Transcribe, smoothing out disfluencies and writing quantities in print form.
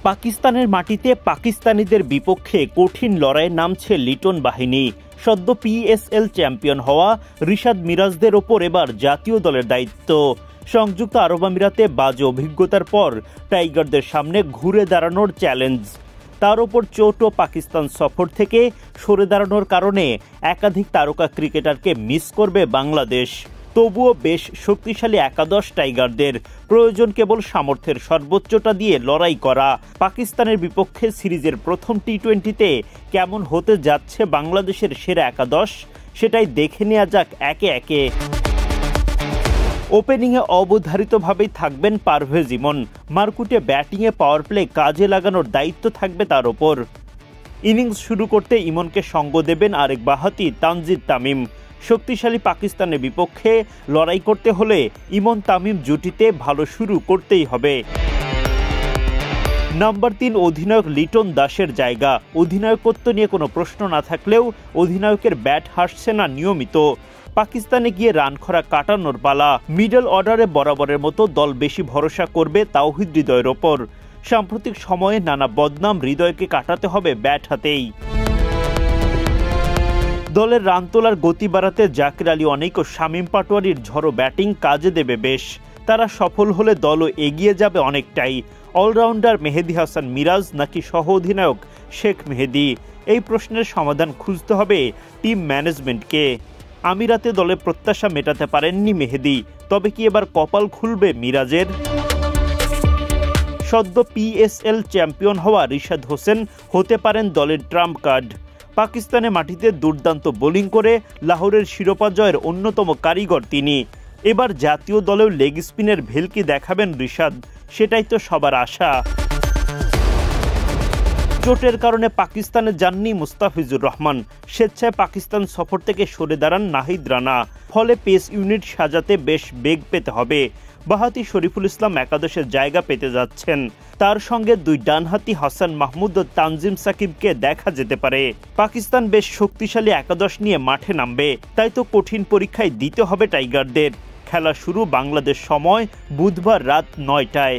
পাকিস্তানের মাটিতে পাকিস্তানিদের বিপক্ষে কঠিন লড়াইয়ে নামছে লিটন বাহিনী। সদ্য পিএসএল চ্যাম্পিয়ন হওয়া রিশাদ মিরাজদের ওপর এবার জাতীয় দলের দায়িত্ব। সংযুক্ত আরব আমিরাতে বাজে অভিজ্ঞতার পর টাইগারদের সামনে ঘুরে দাঁড়ানোর চ্যালেঞ্জ। তার ওপর চোট ও পাকিস্তান সফর থেকে সরে দাঁড়ানোর কারণে একাধিক তারকা ক্রিকেটারকে মিস করবে বাংলাদেশ। তবুও বেশ শক্তিশালী একাদশ টাইগারদের, প্রয়োজন কেবল সামর্থ্যের সর্বোচ্চটা দিয়ে লড়াই করা। পাকিস্তানের বিপক্ষে সিরিজের প্রথম টি-20তে কেমন হতে যাচ্ছে বাংলাদেশের সেরা একাদশ, সেটাই দেখে নেওয়া যাক একে একে। ওপেনিংয়ে অবধারিতভাবেই থাকবেন পারভেজ ইমন। মারকুটে ব্যাটিংয়ে পাওয়ার প্লে কাজে লাগানোর দায়িত্ব থাকবে তার ওপর। ইনিংস শুরু করতে ইমনকে সঙ্গ দেবেন আরেক বাঁহাতি তানজিদ তামিম। শক্তিশালী পাকিস্তানের বিপক্ষে লড়াই করতে হলে ইমন তামিম জুটিতে ভালো শুরু করতেই হবে। নাম্বার 3 অধিনায়ক লিটন দাসের জায়গা। অধিনায়কত্ব নিয়ে কোনো প্রশ্ন না থাকলেও অধিনায়কের ব্যাট হাসছে না নিয়মিত। পাকিস্তানে গিয়ে রান খরা কাটানোর পালা। মিডল অর্ডারে বরাবরের মতো দল বেশি ভরসা করবে তাওহিদ হৃদয়ের ওপর। সাম্প্রতিক সময়ে নানা বদনাম হৃদয়কে কাটাতে হবে ব্যাট হাতেই। দলের রান তোলার গতি বাড়াতে জাকির আলী অনেক ও শামীম পাটোয়ারির ঝড়ো ব্যাটিং কাজে দেবে বেশ। তারা সফল হলে দলও এগিয়ে যাবে অনেকটাই। অলরাউন্ডার মেহেদী হাসান মিরাজ নাকি সহ অধিনায়ক শেখ মেহেদী, এই প্রশ্নের সমাধান খুঁজতে হবে টিম ম্যানেজমেন্টকে। আমিরাতে দলের প্রত্যাশা মেটাতে পারেননি মেহেদী, তবে কি এবার কপাল খুলবে মিরাজের? সদ্য পিএসএল চ্যাম্পিয়ন হওয়া রিশাদ হোসেন হতে পারেন দলের ট্রাম্প কার্ড। পাকিস্তানের মাটিতে দুর্দান্ত বোলিং করে লাহোরের শিরোপা জয়ের অন্যতম কারিগর তিনি। এবার জাতীয় দলেও লেগ স্পিনের ভেলকি দেখাবেন রিশাদ, সেটাই তো সবার আশা। চোটের কারণে পাকিস্তানে যাননি মুস্তাফিজুর রহমান। স্বেচ্ছায় পাকিস্তান সফর থেকে সরে দাঁড়ান নাহিদ রানা। ফলে পেস ইউনিট সাজাতে বেশ বেগ পেতে হবে। বাঁহাতি শরীফুল ইসলাম একাদশের জায়গা পেতে যাচ্ছেন। তার সঙ্গে দুই ডানহাতি হাসান মাহমুদ ও তানজিম সাকিবকে দেখা যেতে পারে। পাকিস্তান বেশ শক্তিশালী একাদশ নিয়ে মাঠে নামবে, তাই তো কঠিন পরীক্ষায় দিতে হবে টাইগারদের। খেলা শুরু বাংলাদেশ সময় বুধবার রাত 9টায়।